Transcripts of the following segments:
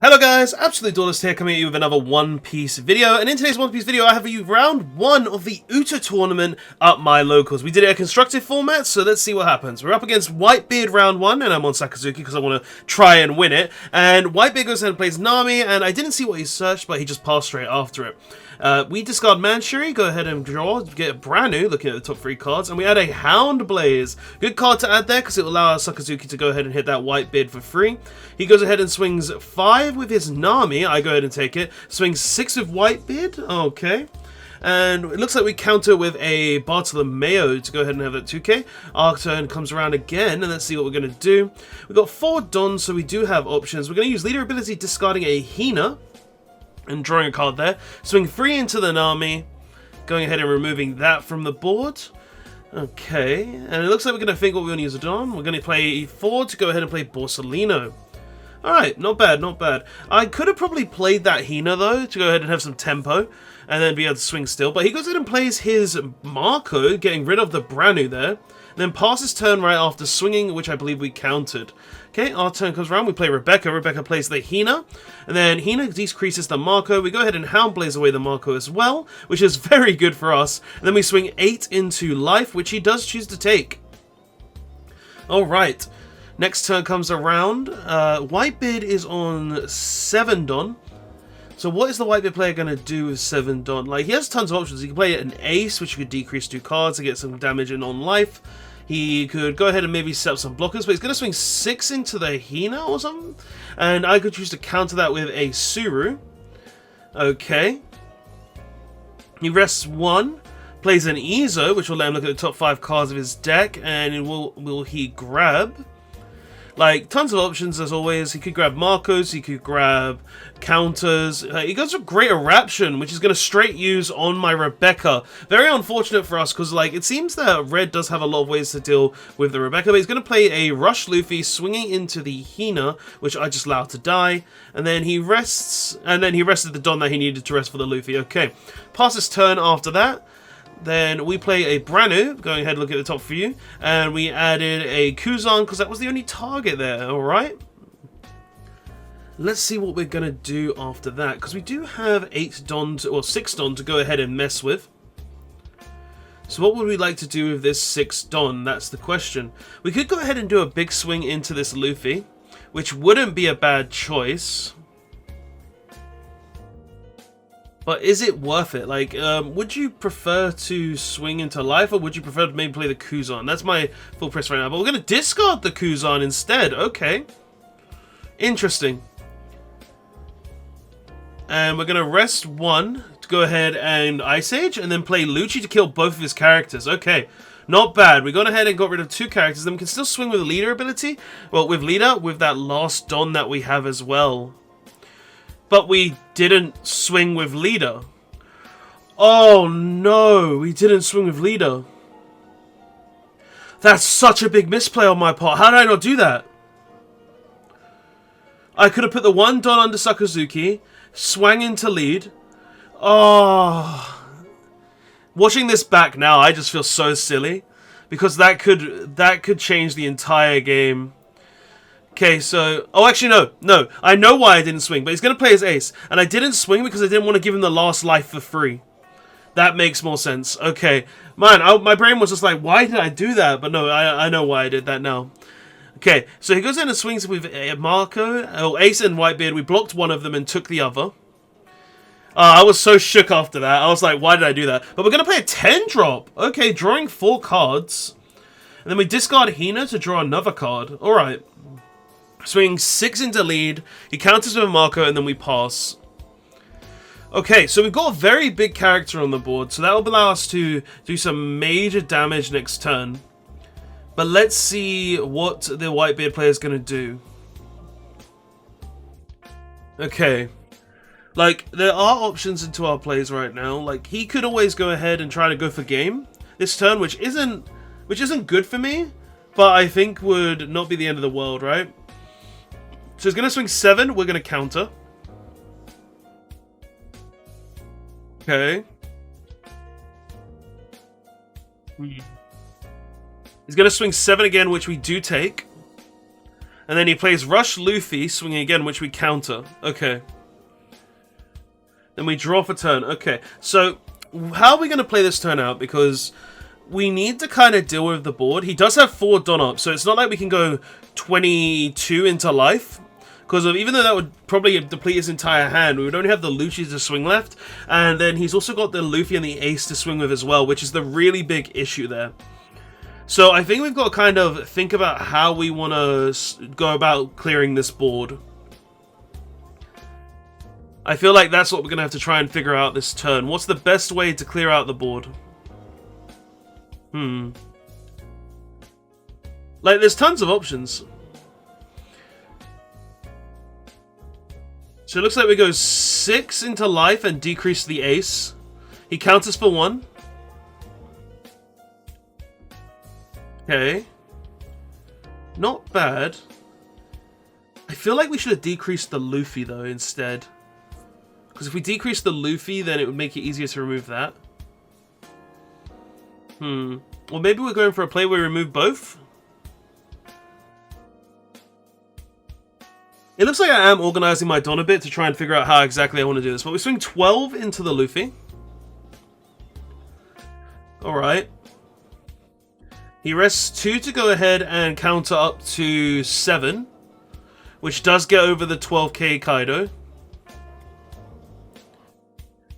Hello guys, Absolute Duelist here, coming at you with another One Piece video, and in today's One Piece video I have for you round 1 of the Uta tournament at my locals. We did it a constructive format, so let's see what happens. We're up against Whitebeard round 1, and I'm on Sakazuki because I want to try and win it, and Whitebeard goes ahead and plays Nami, and I didn't see what he searched, but he just passed straight after it. We discard Manchuri, go ahead and draw, get a brand new, looking at the top 3 cards, and we add a Hound Blaze. Good card to add there because it will allow Sakazuki to go ahead and hit that Whitebeard for free. He goes ahead and swings 5 with his Nami, I go ahead and take it. Swings 6 with Whitebeard, okay. And it looks like we counter with a Bartolomeo to go ahead and have that 2k. Our turn comes around again, and let's see what we're going to do. We've got 4 Dons, so we do have options. We're going to use Leader Ability, discarding a Hina, and drawing a card there. Swing 3 into the Nami, going ahead and removing that from the board. Okay, and it looks like we're going to think what we want to use it on. We're going to play 4 to go ahead and play Borsalino. Alright, not bad, not bad. I could have probably played that Hina though, to go ahead and have some tempo, and then be able to swing still. But he goes ahead and plays his Marco, getting rid of the Branu there, and then passes turn right after swinging, which I believe we countered. Okay, our turn comes around, we play Rebecca. Rebecca plays the Hina, and then Hina decreases the Marco. We go ahead and Hound Blaze away the Marco as well, which is very good for us. And then we swing 8 into life, which he does choose to take. Alright, next turn comes around. Whitebeard is on 7 Don. So what is the Whitebeard player going to do with 7 Don? Like, he has tons of options. He can play an Ace, which could decrease 2 cards to get some damage in on life. He could go ahead and maybe set up some blockers, but he's going to swing 6 into the Hina or something. And I could choose to counter that with a Suru. Okay. He rests 1, plays an Izo, which will let him look at the top 5 cards of his deck, and will he grab? Like, tons of options as always. He could grab Marcos, he could grab counters. He goes for Great Eruption, which is going to straight use on my Rebecca. Very unfortunate for us, because like it seems that Red does have a lot of ways to deal with the Rebecca, but he's going to play a Rush Luffy, swinging into the Hina, which I just allowed to die. And then he rests, and then he rested the Don that he needed to rest for the Luffy. Okay, passes turn after that. Then we play a Branu, going ahead and look at the top for you, and we added a Kuzan because that was the only target there, alright? Let's see what we're going to do after that, because we do have 8 Don, or 6 Don to go ahead and mess with. So what would we like to do with this 6 Don? That's the question. We could go ahead and do a big swing into this Luffy, which wouldn't be a bad choice. But is it worth it? Like, would you prefer to swing into life, or would you prefer to maybe play the Kuzan? That's my full press right now. But we're going to discard the Kuzan instead. Okay. Interesting. And we're going to rest 1 to go ahead and Ice Age, and then play Lucci to kill both of his characters. Okay. Not bad. We gone ahead and got rid of 2 characters. Then we can still swing with the Leader ability. Well, with Leader, with that last Don that we have as well. But we didn't swing with Leader. Oh no, we didn't swing with Leader. That's such a big misplay on my part. How did I not do that? I could have put the 1 Don under Sakazuki, swang into lead. Oh. Watching this back now, I just feel so silly. Because that could change the entire game. Okay, so... Oh, actually, no. I know why I didn't swing, but he's going to play his ace. And I didn't swing because I didn't want to give him the last life for free. That makes more sense. Okay. Man, my brain was just like, why did I do that? But no, I know why I did that now. Okay, so he goes in and swings with Marco, Ace and Whitebeard. We blocked one of them and took the other. I was so shook after that. I was like, why did I do that? But we're going to play a 10 drop. Okay, drawing 4 cards. And then we discard Hina to draw another card. Alright. Swinging 6 into lead, he counters with a Marco, and then we pass. Okay, so we've got a very big character on the board, so that will allow us to do some major damage next turn. But let's see what the Whitebeard player is going to do. Okay. Like, there are options into our plays right now. Like, he could always go ahead and try to go for game this turn, which isn't good for me, but I think would not be the end of the world, right? So he's going to swing 7. We're going to counter. Okay. He's going to swing 7 again, which we do take. And then he plays Rush Luffy, swinging again, which we counter. Okay. Then we draw for turn. Okay, so how are we going to play this turn out? Because we need to kind of deal with the board. He does have 4 Don up, so it's not like we can go 22 into life. Because even though that would probably deplete his entire hand, we would only have the Lucci to swing left. And then he's also got the Luffy and the Ace to swing with as well, which is the really big issue there. So I think we've got to kind of think about how we want to go about clearing this board. I feel like that's what we're going to have to try and figure out this turn. What's the best way to clear out the board? Like, there's tons of options. So it looks like we go 6 into life and decrease the Ace. He counters for 1. Okay. Not bad. I feel like we should have decreased the Luffy, though, instead. Because if we decrease the Luffy, then it would make it easier to remove that. Well, maybe we're going for a play where we remove both? It looks like I am organizing my Don a bit to try and figure out how exactly I want to do this. But we swing 12 into the Luffy. Alright. He rests 2 to go ahead and counter up to 7. Which does get over the 12k Kaido.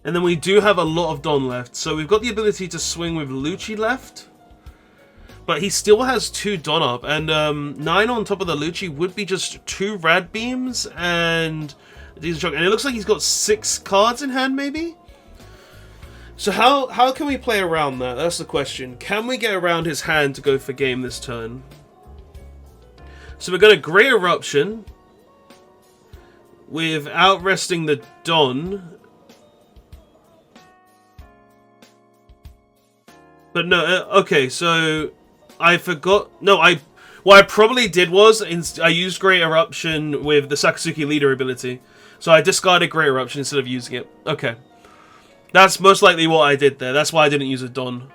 And then we do have a lot of Don left. So we've got the ability to swing with Lucci left. But he still has 2 Don up. And 9 on top of the Lucci would be just 2 Rad Beams and a decent chunk. And it looks like he's got 6 cards in hand, maybe? So how can we play around that? That's the question. Can we get around his hand to go for game this turn? So we're going to Great Eruption without resting the Don. But no, okay, so I forgot. No, what I probably did was I used Great Eruption with the Sakazuki leader ability. So I discarded Great Eruption instead of using it. Okay. That's most likely what I did there. That's why I didn't use a Don.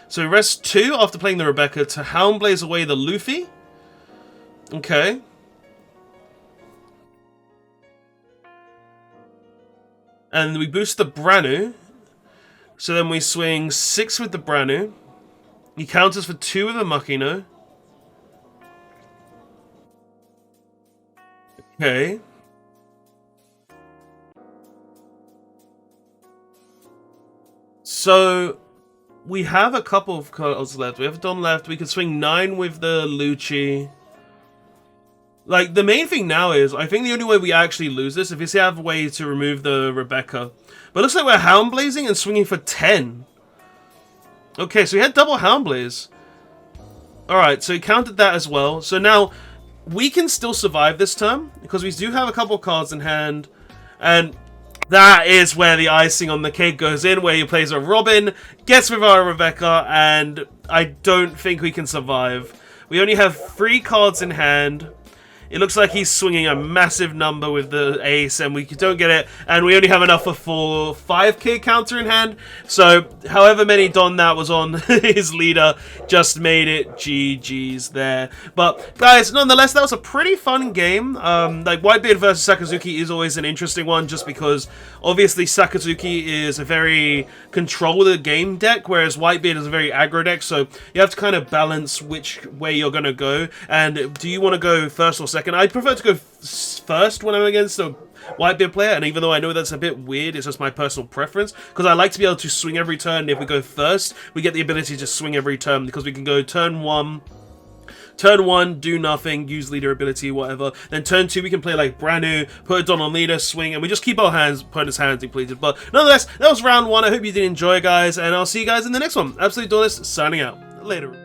So rest 2 after playing the Rebecca to Houndblaze away the Luffy. Okay. And we boost the Branu. So then we swing 6 with the Branu. He counters for 2 with a Makino. Okay. So we have a couple of cards left. We have Don left. We can swing 9 with the Lucci. Like, the main thing now is, I think the only way we actually lose this is if we have a way to remove the Rebecca. But it looks like we're Houndblazing and swinging for 10. Okay, so we had double Houndblaze. Alright, so he counted that as well. So now, we can still survive this turn, because we do have a couple cards in hand. And that is where the icing on the cake goes in, where he plays a Robin, gets with our Rebecca, and I don't think we can survive. We only have 3 cards in hand. It looks like he's swinging a massive number with the Ace, and we don't get it. And we only have enough for 5k counter in hand. So, however many Don that was on his leader, just made it GG's there. But, guys, nonetheless, that was a pretty fun game. Like, Whitebeard versus Sakazuki is always an interesting one, just because, obviously, Sakazuki is a very control-the-game deck, whereas Whitebeard is a very aggro deck. So, you have to kind of balance which way you're going to go. And do you want to go first or second? I prefer to go first when I'm against a Whitebeard player, and even though I know that's a bit weird, it's just my personal preference, because I like to be able to swing every turn. If we go first, we get the ability to swing every turn, because we can go turn 1, do nothing, use leader ability, whatever. Then turn 2, we can play like Branu, put a Don on leader, swing, and we just keep our opponent's hands depleted. But nonetheless, that was round 1. I hope you did enjoy, guys, and I'll see you guys in the next one. Absolute Duelist, signing out. Later.